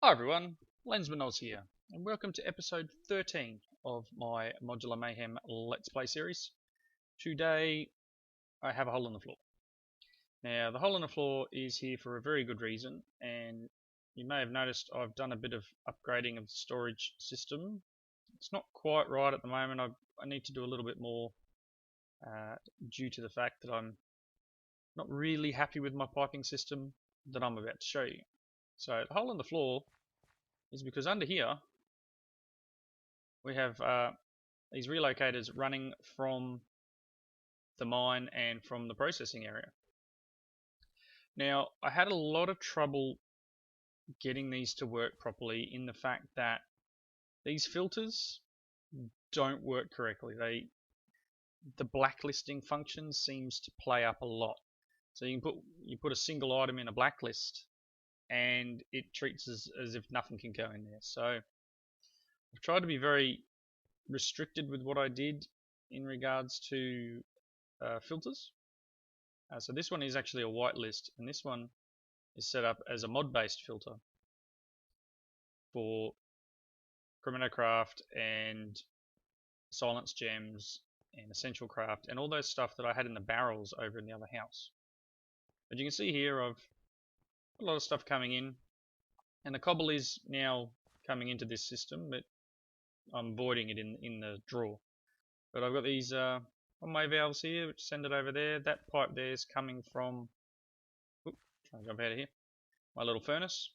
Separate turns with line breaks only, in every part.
Hi everyone, Lensman Oz here, and welcome to episode 13 of my Modular Mayhem Let's Play series. Today I have a hole in the floor. Now the hole in the floor is here for a very good reason, and you may have noticed I've done a bit of upgrading of the storage system. It's not quite right at the moment. I need to do a little bit more due to the fact that I'm not really happy with my piping system that I'm about to show you. So the hole in the floor is because under here we have these relocators running from the mine and from the processing area. Now, I had a lot of trouble getting these to work properly in the fact that these filters don't work correctly. The blacklisting function seems to play up a lot. So you put a single item in a blacklist and it treats as if nothing can go in there. So I've tried to be very restricted with what I did in regards to filters. So this one is actually a whitelist, and this one is set up as a mod-based filter for Chromatocraft and Silence Gems and Essential Craft and all those stuff that I had in the barrels over in the other house. But you can see here I've got a lot of stuff coming in, and the cobble is now coming into this system, but I'm voiding it in the drawer. But I've got these one-way valves here which send it over there. That pipe there is coming from, trying to jump out of here, my little furnace,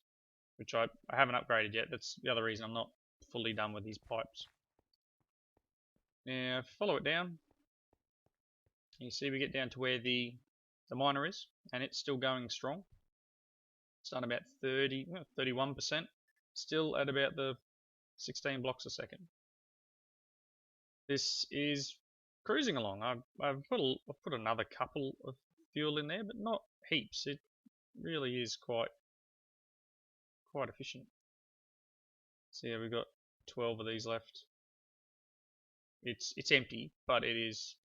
which I haven't upgraded yet. That's the other reason I'm not fully done with these pipes. Now follow it down, you see we get down to where the miner is, and it's still going strong. It's done about 31%, still at about the 16 blocks a second. This is cruising along. I've put another couple of fuel in there, but not heaps. It really is quite efficient. So yeah, we've got 12 of these left. It's empty, but it's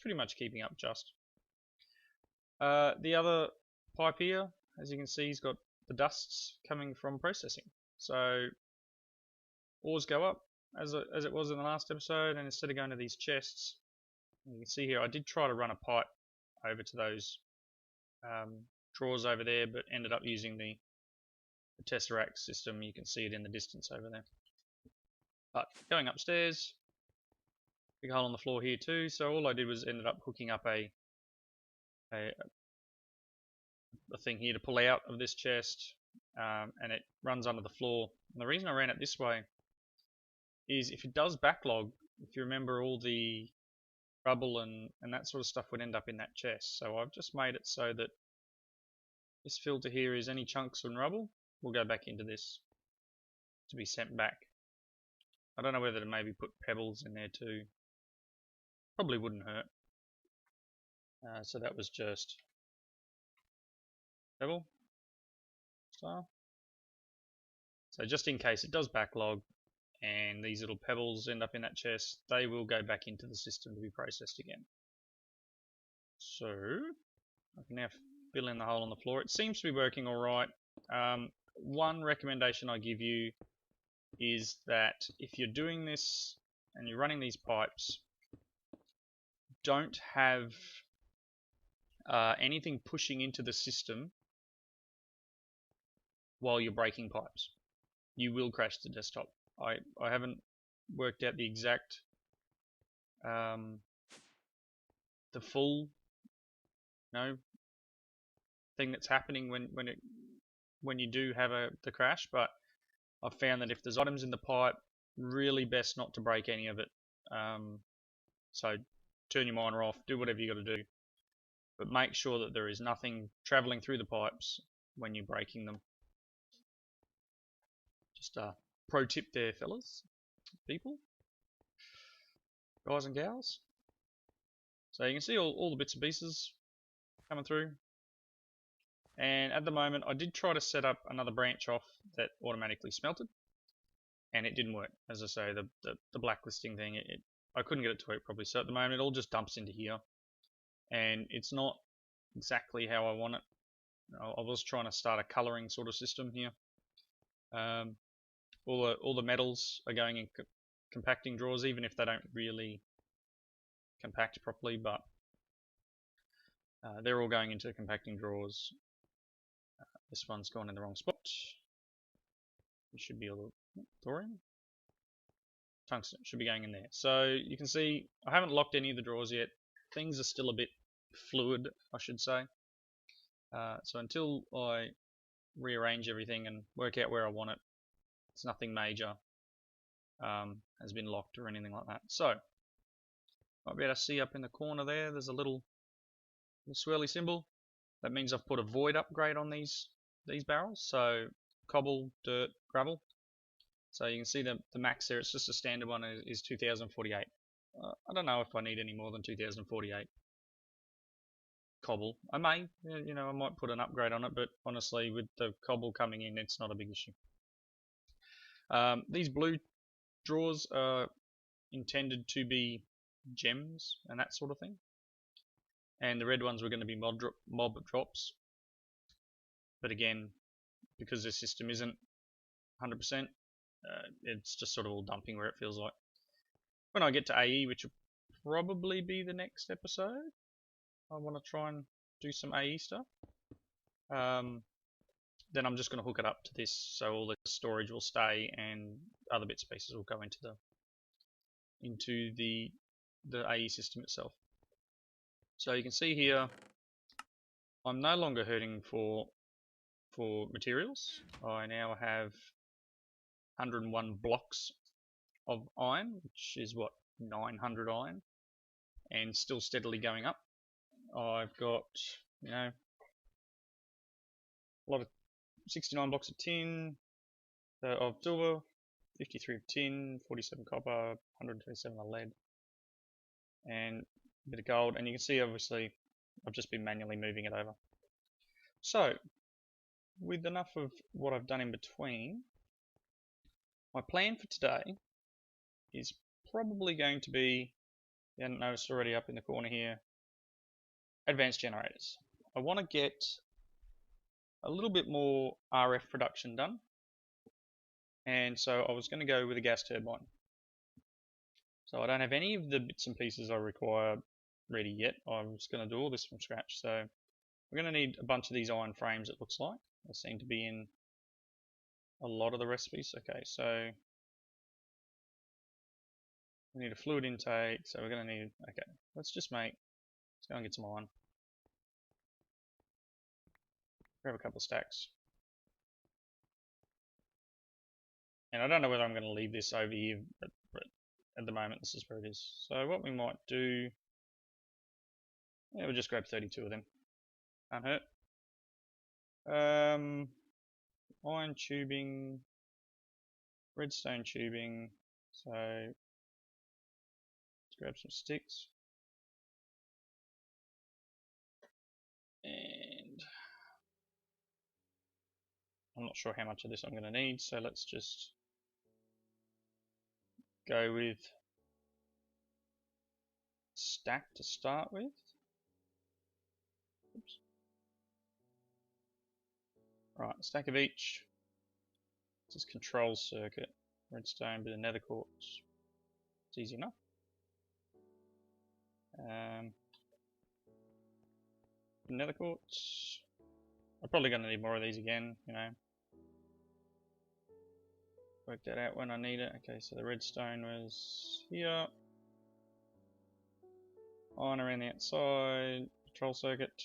pretty much keeping up just. The other pipe here, as you can see, has got the dusts coming from processing. So ores go up as it was in the last episode, and instead of going to these chests, you can see here I did try to run a pipe over to those drawers over there, but ended up using the Tesseract system. You can see it in the distance over there. But going upstairs, big hole on the floor here too. So all I did was ended up hooking up a thing here to pull out of this chest, and it runs under the floor. And the reason I ran it this way is if it does backlog, if you remember, all the rubble and that sort of stuff would end up in that chest. So I've just made it so that this filter here is any chunks and rubble will go back into this to be sent back. I don't know whether to maybe put pebbles in there too. Probably wouldn't hurt. So that was just pebble style. So just in case it does backlog and these little pebbles end up in that chest, they will go back into the system to be processed again. So I can now fill in the hole on the floor. It seems to be working alright. One recommendation I give you is that if you're doing this and you're running these pipes, don't have anything pushing into the system while you're breaking pipes. You will crash the desktop. I haven't worked out the exact the full thing that's happening when you do have the crash, but I've found that if there's items in the pipe, really best not to break any of it. So turn your miner off, do whatever you got to do, but make sure that there is nothing traveling through the pipes when you're breaking them. Just a pro tip there, fellas, people, guys and gals. So you can see all the bits and pieces coming through. And at the moment, I did try to set up another branch off that automatically smelted, and it didn't work. As I say, the blacklisting thing, I couldn't get it to work properly. So at the moment, it all just dumps into here, and it's not exactly how I want it. I was trying to start a colouring sort of system here. All the metals are going in compacting drawers, even if they don't really compact properly, but they're all going into compacting drawers. This one's gone in the wrong spot. It should be a little thorium. Tungsten should be going in there. So you can see I haven't locked any of the drawers yet. Things are still a bit fluid, I should say. So until I rearrange everything and work out where I want it, it's nothing major has been locked or anything like that. So might be able to see up in the corner there, there's a little swirly symbol. That means I've put a void upgrade on these barrels. So cobble, dirt, gravel. So you can see the max there. It's just a standard one is 2048. I don't know if I need any more than 2048 cobble. I may, I might put an upgrade on it, but honestly, with the cobble coming in, it's not a big issue. These blue drawers are intended to be gems and that sort of thing, and the red ones were going to be mob drops. But again, because this system isn't 100%, it's just sort of all dumping where it feels like. When I get to AE, which will probably be the next episode, I want to try and do some AE stuff. Then I'm just going to hook it up to this, so all the storage will stay and other bits and pieces will go into the AE system itself. So you can see here, I'm no longer hurting for materials. I now have 101 blocks of iron, which is what, 900 iron, and still steadily going up. I've got, a lot of 69 blocks of tin, of silver, 53 of tin, 47 copper, 127 of lead, and a bit of gold. And you can see, obviously, I've just been manually moving it over. So, with enough of what I've done in between, my plan for today is probably going to be, you haven't noticed already up in the corner here, advanced generators. I want to get a little bit more RF production done, and so I was going to go with a gas turbine. So I don't have any of the bits and pieces I require ready yet. I was going to do all this from scratch, so we're going to need a bunch of these iron frames, it looks like. They seem to be in a lot of the recipes. Okay, so we need a fluid intake, so we're going to need, okay, let's go and get some iron. Grab a couple of stacks. And I don't know whether I'm going to leave this over here, but at the moment this is where it is. So what we might do, we'll just grab 32 of them. Can't hurt. Iron tubing, redstone tubing, so let's grab some sticks. And I'm not sure how much of this I'm going to need, so let's just go with stack to start with. Oops. Right, stack of each. This is control circuit. Redstone, bit of nether quartz. It's easy enough. Nether quartz. I'm probably going to need more of these again, Work that out when I need it. Okay, so the redstone was here. Iron around the outside. Control circuit.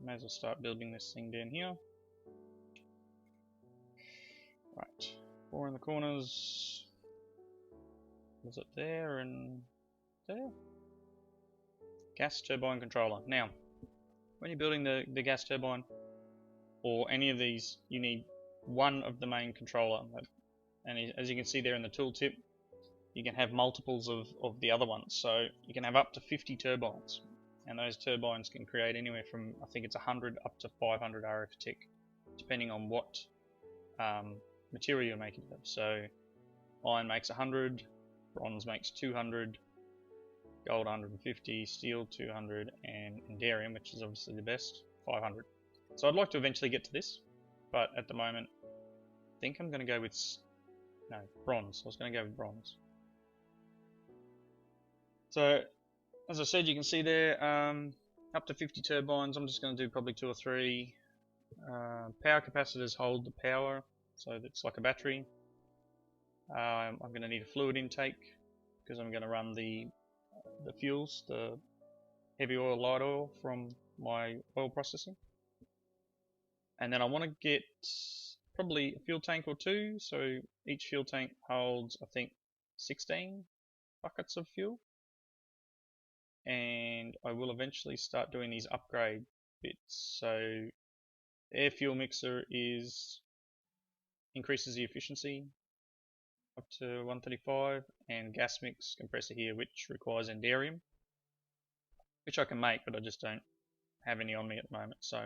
May as well start building this thing down here. Right, 4 in the corners. Was it there and there? Gas turbine controller. Now, when you're building the gas turbine or any of these, you need one of the main controller. And as you can see there in the tooltip, you can have multiples of the other ones. So you can have up to 50 turbines. And those turbines can create anywhere from, I think it's 100 up to 500 RF tick, depending on what material you're making it of. So iron makes 100, bronze makes 200, gold 150, steel 200, and Endarium, which is obviously the best, 500. So I'd like to eventually get to this, but at the moment, I think I'm going to go with bronze. I was going to go with bronze. So as I said, you can see there up to 50 turbines. I'm just going to do probably 2 or 3. Power capacitors hold the power, so it's like a battery. I'm going to need a fluid intake because I'm going to run the fuels, the heavy oil, light oil from my oil processing. And then I want to get probably a fuel tank or 2, so each fuel tank holds, I think, 16 buckets of fuel. And I will eventually start doing these upgrade bits. So air fuel mixer increases the efficiency up to 135, and gas mix compressor here, which requires enderium, which I can make, but I just don't have any on me at the moment. So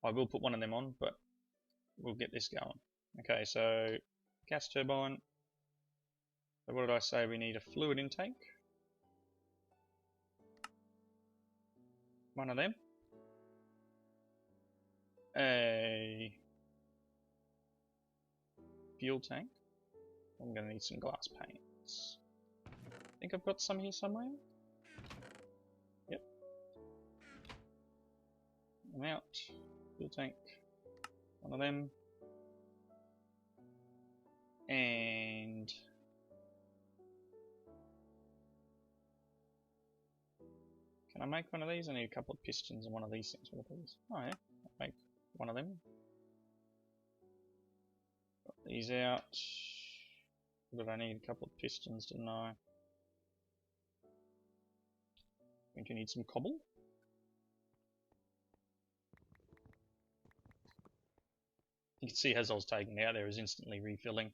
I will put one of them on, but we'll get this going. Okay, so gas turbine. So what did I say? We need a fluid intake. One of them. A fuel tank. I'm going to need some glass paints. I think I've got some here somewhere. Yep. I'm out. Fuel tank. One of them. And can I make one of these? I need a couple of pistons and one of these things. What are these? Oh yeah, I'll make one of them. Got these out. What did I need? A couple of pistons, didn't I? I think you need some cobble. You can see as I was taking it out there, it was instantly refilling.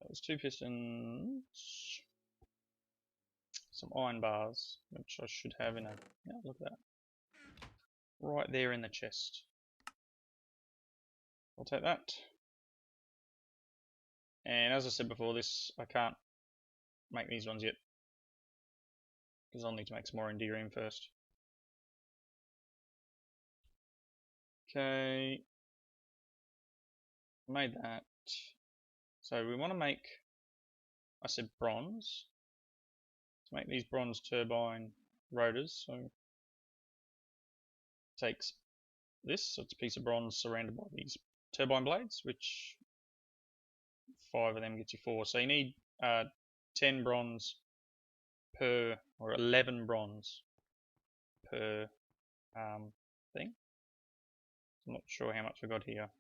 That was 2 pistons. Some iron bars, which I should have in a... Yeah, look at that. Right there in the chest. I'll take that. And as I said before, I can't make these ones yet, because I'll need to make some more enderium first. Okay, made that. So we want to make, I said bronze, to make these bronze turbine rotors. So it takes this, so it's a piece of bronze surrounded by these turbine blades, which 5 of them gets you 4. So you need 10 bronze per, or 11 bronze per thing. I'm not sure how much I got here.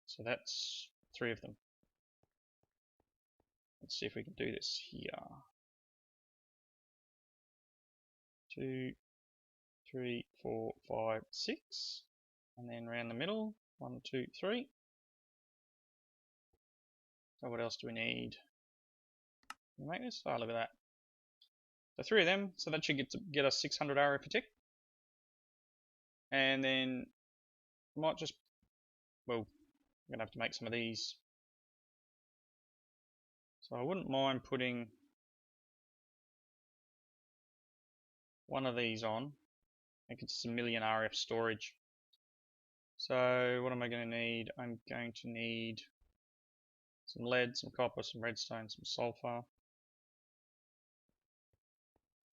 So that's 3 of them. Let's see if we can do this here. 2, 3, 4, 5, 6. And then around the middle. 1, 2, 3. So what else do we need? Can we make this? Oh, look at that. So 3 of them. So that should get us 600 RF per tick. And then I might just, well, I'm going to have to make some of these. So I wouldn't mind putting one of these on. I think it's a 1,000,000 RF storage. So what am I going to need? I'm going to need some lead, some copper, some redstone, some sulfur.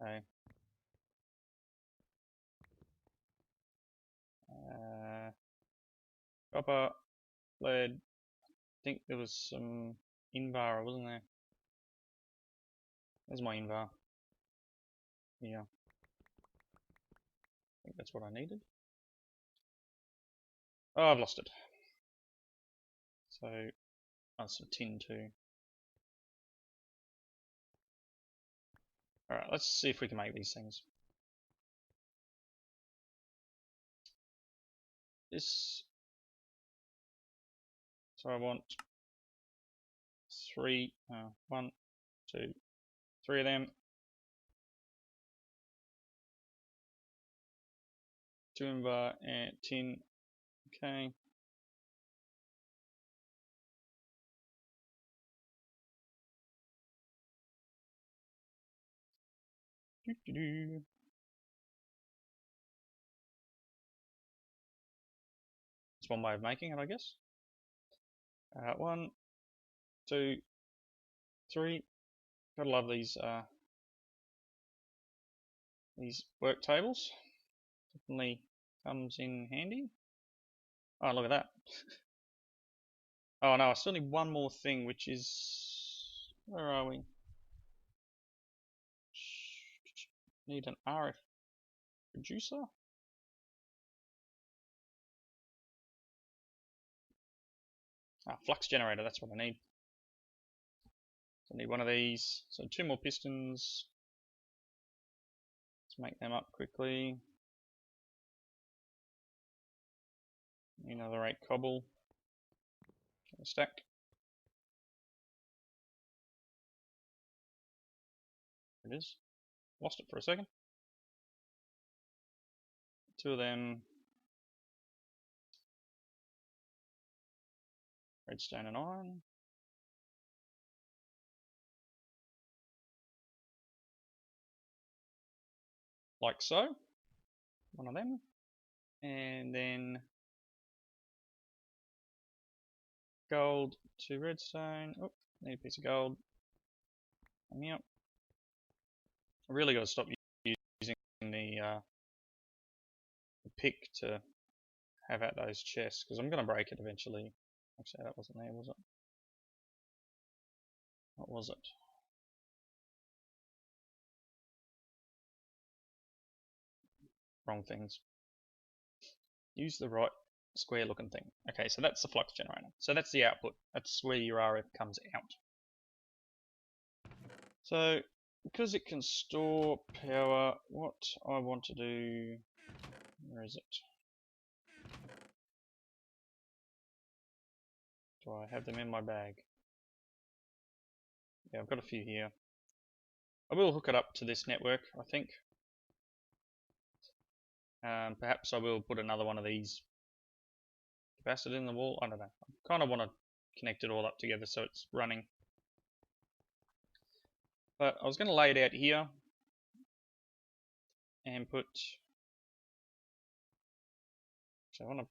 Okay. Copper, lead. I think there was some Invar, wasn't there? There's my Invar. Yeah. I think that's what I needed. Oh, I've lost it. So, some tin too. Alright, let's see if we can make these things. This. So I want 3, 1, 2, 3 of them. 2 Invar and tin. Okay. Doo-doo-doo. That's one way of making it, I guess. 1, 2, 3. Gotta love these work tables. Definitely comes in handy. Oh, look at that. Oh no, I still need one more thing, which is... Where are we? Need an RF producer? Flux Generator, that's what I need. So I need one of these. So 2 more pistons. Let's make them up quickly. Another 8 cobble. Stack. There it is. Lost it for a second. 2 of them. Redstone and iron. Like so. One of them. And then gold to redstone. Oh, need a piece of gold. Yep. I really got to stop using the pick to have out those chests, because I'm going to break it eventually. Actually, that wasn't there, was it? What was it? Wrong things. Use the right square looking thing. Okay, so that's the flux generator. So that's the output. That's where your RF comes out. So because it can store power, what I want to do... Where is it? Do I have them in my bag? Yeah, I've got a few here. I will hook it up to this network, I think. Perhaps I will put another one of these capacitor in the wall. I don't know. I kind of want to connect it all up together so it's running. But I was going to lay it out here and put... So I want to...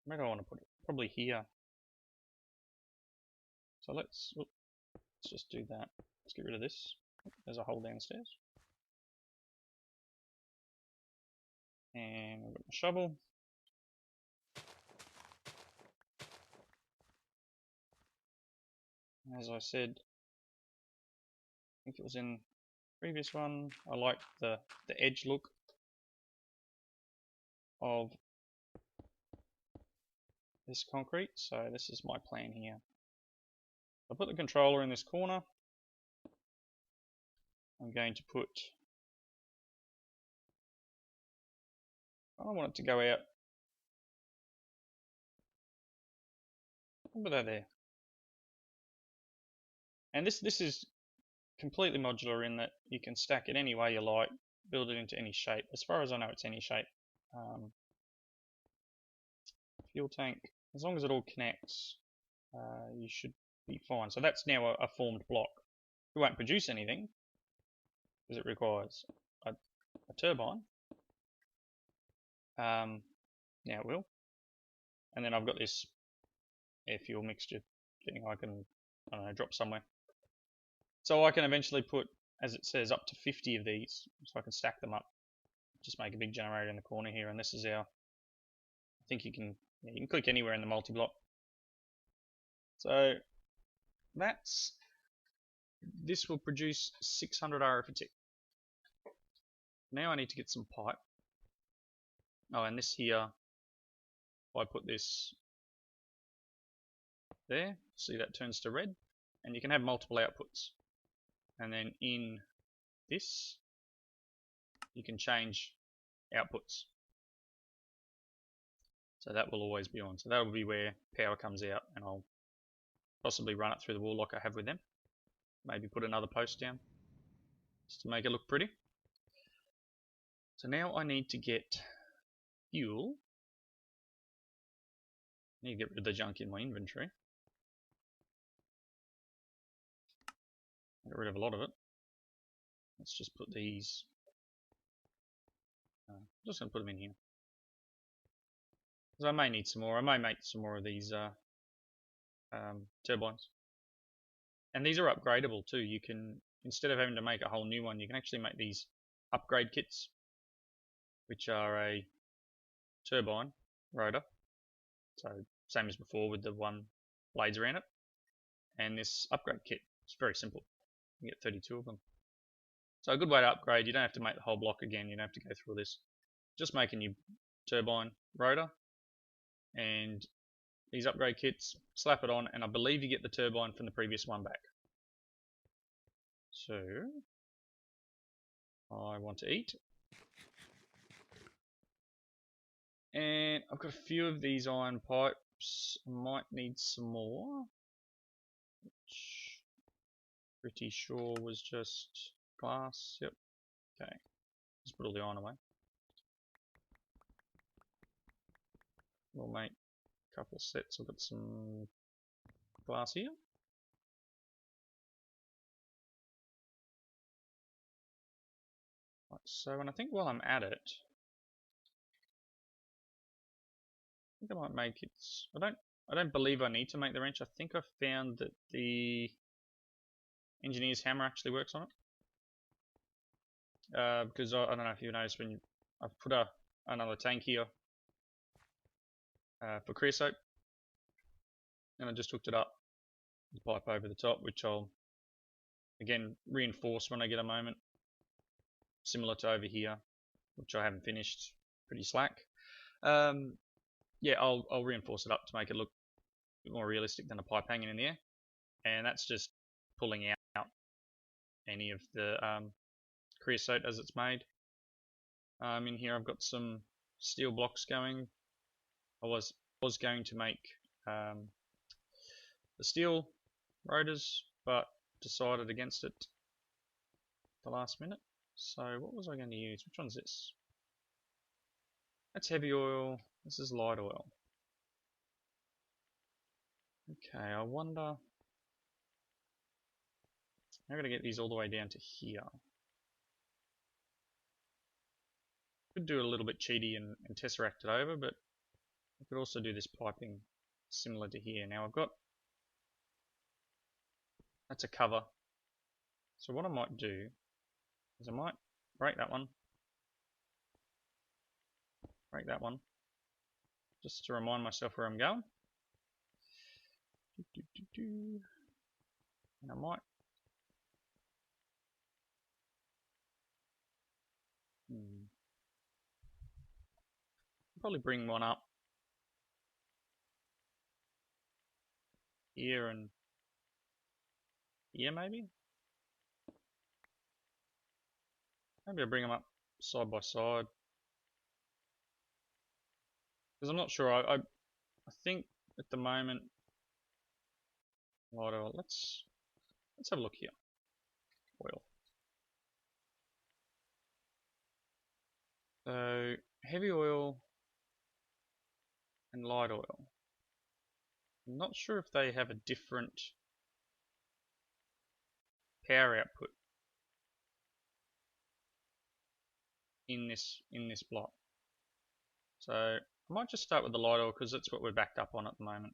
Where do I want to put it? Probably here. So let's just do that. Let's get rid of this. There's a hole downstairs. And I've got my shovel. As I said, I think it was in the previous one, I like the edge look of this concrete, so this is my plan here. I'll put the controller in this corner. I'm going to put... I don't want it to go out. I'll put that there. And this is completely modular in that you can stack it any way you like, build it into any shape. As far as I know, it's any shape. Fuel tank, as long as it all connects, you should be fine. So that's now a formed block. It won't produce anything because it requires a turbine. Now it will. And then I've got this air fuel mixture thing I can, I don't know, drop somewhere. So I can eventually put, as it says, up to 50 of these, so I can stack them up. Just make a big generator in the corner here, and this is our... I think you can click anywhere in the multi-block. So this will produce 600 RF a tick. Now I need to get some pipe. Oh, and this here, if I put this there, see that turns to red, and you can have multiple outputs. And then in this, you can change outputs. So that will always be on. So that will be where power comes out, and I'll possibly run it through the wall like I have with them. Maybe put another post down just to make it look pretty. So now I need to get fuel. I need to get rid of the junk in my inventory. Get rid of a lot of it. Let's just put these. I'm just going to put them in here. Because I may need some more. I may make some more of these turbines. And these are upgradable too. You can, instead of having to make a whole new one, you can actually make these upgrade kits, which are a turbine rotor. So same as before with the one blades around it. And this upgrade kit, it's very simple. You get 32 of them. So a good way to upgrade, you don't have to make the whole block again, you don't have to go through all this. Just make a new turbine rotor and these upgrade kits, slap it on, and I believe you get the turbine from the previous one back. So I want to eat. And I've got a few of these iron pipes. I might need some more. Which pretty sure was just glass. Yep. Okay. Just put all the iron away. We'll make a couple of sets. I've got some glass here. Right, so, and I think while I'm at it, I think I might make it. I don't believe I need to make the wrench. I think I found that the engineer's hammer actually works on it. Because I don't know if you noticed when I've put another tank here for creosote, and I just hooked it up, the pipe over the top, which I'll again reinforce when I get a moment, similar to over here, which I haven't finished, pretty slack. Yeah, I'll reinforce it up to make it look a bit more realistic than a pipe hanging in the air, and that's just pulling out any of the creosote as it's made. In here I've got some steel blocks going. I was going to make the steel rotors, but decided against it at the last minute. So what was I going to use? Which one's this? That's heavy oil. This is light oil. Okay, I wonder. I'm going to get these all the way down to here. Could do a little bit cheaty and tesseract it over, but I could also do this piping similar to here. Now I've got, that's a cover. So what I might do is I might break that one, just to remind myself where I'm going. And I might probably bring one up here and here maybe. Maybe I'll bring them up side by side. Because I'm not sure, I think at the moment, light oil, let's have a look here. Oil. So heavy oil and light oil. I'm not sure if they have a different power output in this block. So I might just start with the light oil because that's what we're backed up on at the moment.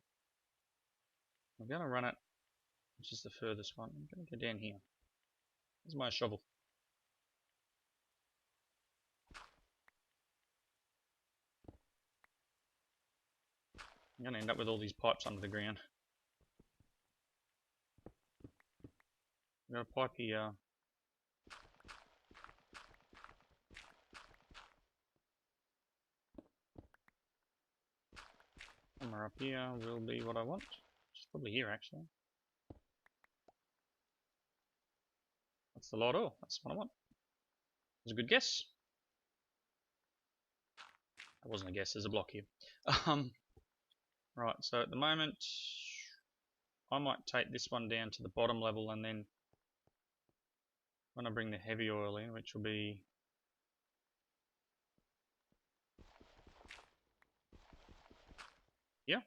I'm going to run it, which is the furthest one. I'm going to go down here. Here's my shovel. I'm going to end up with all these pipes under the ground. I've got a pipe here. Somewhere up here will be what I want. It's probably here actually. That's the light oil. That's what I want. That's a good guess. That wasn't a guess. There's a block here. Right. So at the moment, I might take this one down to the bottom level, and then when I bring the heavy oil in, which will be here,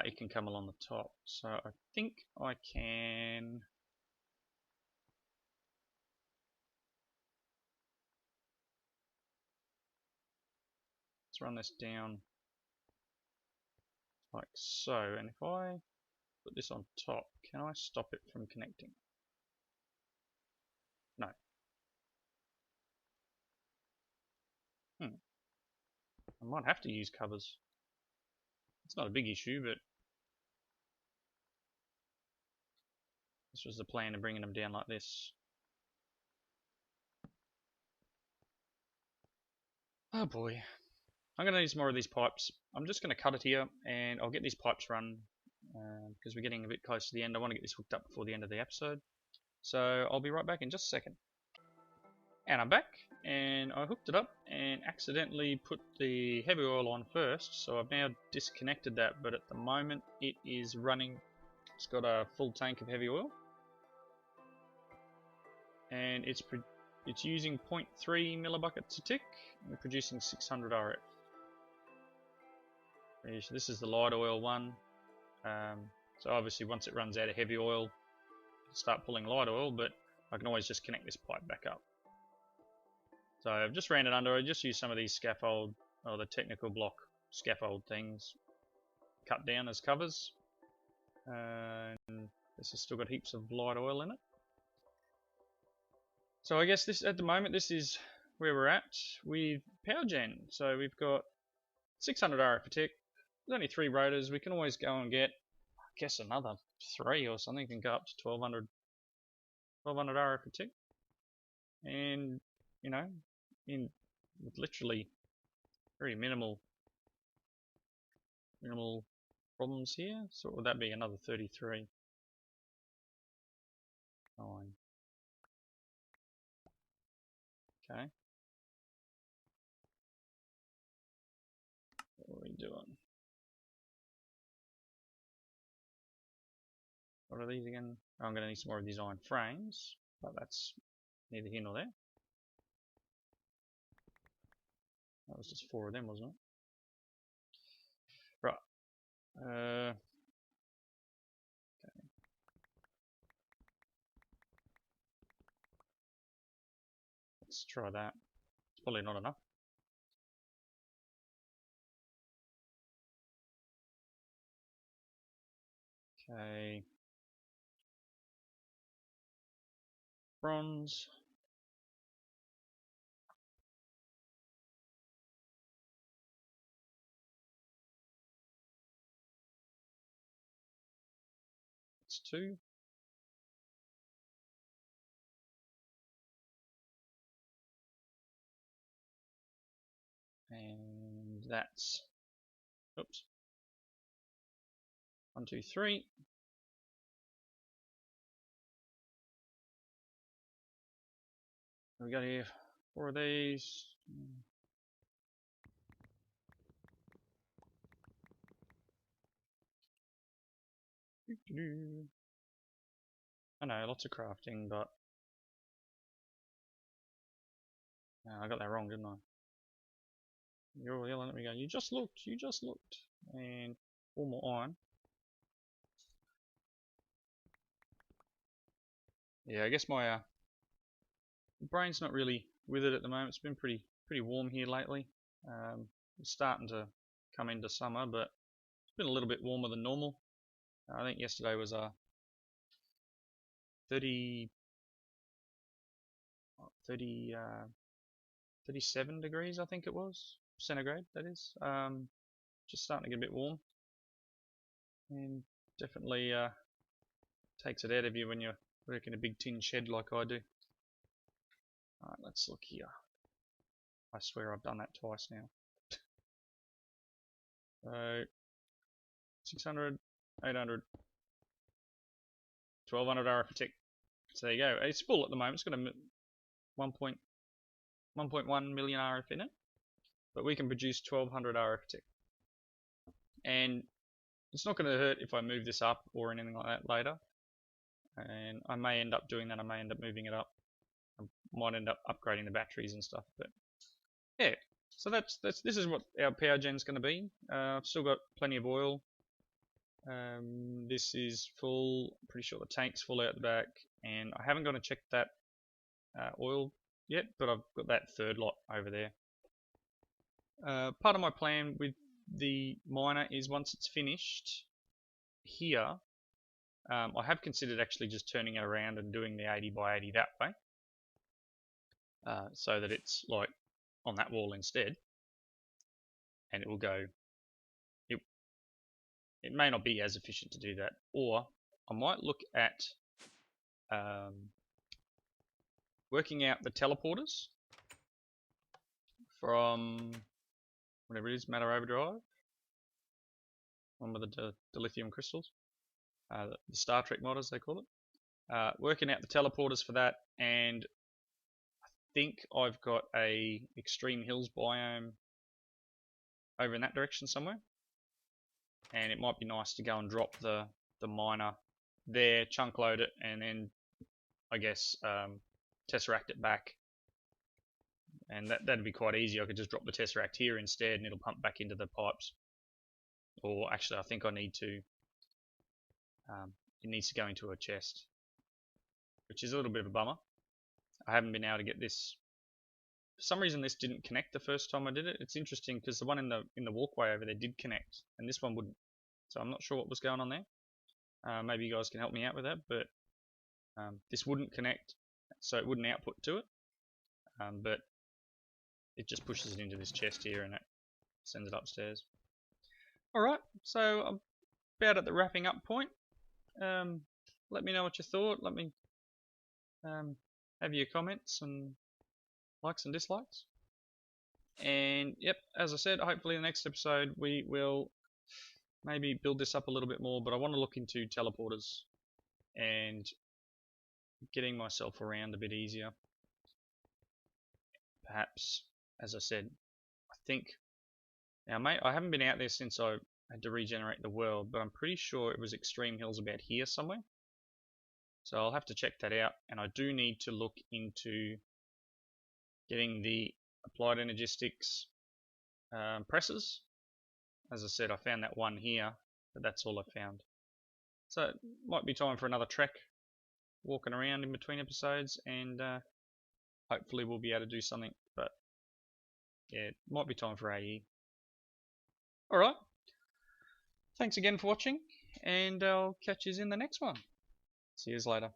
it can come along the top. So I think I can let's run this down like so, and if I put this on top, can I stop it from connecting? No. I might have to use covers. It's not a big issue, but this was the plan of bringing them down like this. Oh boy. I'm going to need some more of these pipes. I'm just going to cut it here, and I'll get these pipes run, because we're getting a bit close to the end. I want to get this hooked up before the end of the episode. So I'll be right back in just a second. And I'm back, and I hooked it up and accidentally put the heavy oil on first, so I've now disconnected that, but at the moment it is running. It's got a full tank of heavy oil, and it's using 0.3 millibuckets a tick and producing 600 RF. So this is the light oil one, so obviously once it runs out of heavy oil, it'll start pulling light oil, but I can always just connect this pipe back up. So I've just ran it under. I just used some of these scaffold, or the technical block scaffold things, cut down as covers. And this has still got heaps of light oil in it. So I guess this, at the moment, this is where we're at with power gen. So we've got 600 RF per tick. There's only 3 rotors. We can always go and get, I guess, another 3 or something. Can go up to 1200 RF per tick. And you know, with literally very minimal problems here. So what would that be? Another 33. 9. Okay. What are we doing? What are these again? Oh, I'm going to need some more of these iron frames, but that's neither here nor there. That was just 4 of them, wasn't it? Right. Okay. Let's try that. It's probably not enough. Okay. Bronze. It's 2. And that's, oops, 1, 2, 3. We got here 4 of these. I know, lots of crafting, but I got that wrong, didn't I? You're yelling at me going, you just looked, and 4 more iron. Yeah, I guess my brain's not really with it at the moment. It's been pretty warm here lately. It's starting to come into summer, but it's been a little bit warmer than normal. I think yesterday was 37 degrees, I think it was, centigrade, that is. Just starting to get a bit warm, and definitely takes it out of you when you're working a big tin shed like I do. Alright, let's look here. I swear I've done that twice now. So 600, 800, 1200 RF per tick. So there you go. It's full at the moment. It's got a 1.1 million RF in it, but we can produce 1200 RF per tick. And it's not going to hurt if I move this up or anything like that later. And I may end up doing that. I may end up moving it up. I might end up upgrading the batteries and stuff. But yeah, so this is what our power gen is going to be. I've still got plenty of oil. This is full. I'm pretty sure the tank's full out the back, and I haven't gone to check that oil yet, but I've got that 3rd lot over there. Part of my plan with the miner is once it's finished here, I have considered actually just turning it around and doing the 80 by 80 that way, so that it's like on that wall instead, and it will go. It may not be as efficient to do that, or I might look at working out the teleporters from whatever it is, Matter Overdrive, one with the lithium crystals, the Star Trek mod as they call it. Working out the teleporters for that, and I think I've got a extreme hills biome over in that direction somewhere, and it might be nice to go and drop the miner there, chunk load it, and then I guess Tesseract it back, and that'd be quite easy. I could just drop the Tesseract here instead and it'll pump back into the pipes. Or actually I think I need to it needs to go into a chest, which is a little bit of a bummer. I haven't been able to get this. For some reason this didn't connect the first time I did it. It's interesting because the one in the walkway over there did connect and this one wouldn't. So I'm not sure what was going on there. Maybe you guys can help me out with that, but this wouldn't connect, so it wouldn't output to it, but it just pushes it into this chest here and it sends it upstairs. Alright, so I'm about at the wrapping up point. Let me know what you thought. Let me have your comments and likes and dislikes. And yep, as I said, hopefully in the next episode we will maybe build this up a little bit more, but I want to look into teleporters and getting myself around a bit easier. Perhaps, as I said, I think now, mate, I haven't been out there since I had to regenerate the world, but I'm pretty sure it was Extreme Hills about here somewhere. So I'll have to check that out, and I do need to look into getting the Applied Energistics presses. As I said, I found that one here, but that's all I found. So it might be time for another trek, walking around in between episodes, and hopefully we'll be able to do something. But yeah, it might be time for AE. Alright, thanks again for watching, and I'll catch you in the next one. See you later.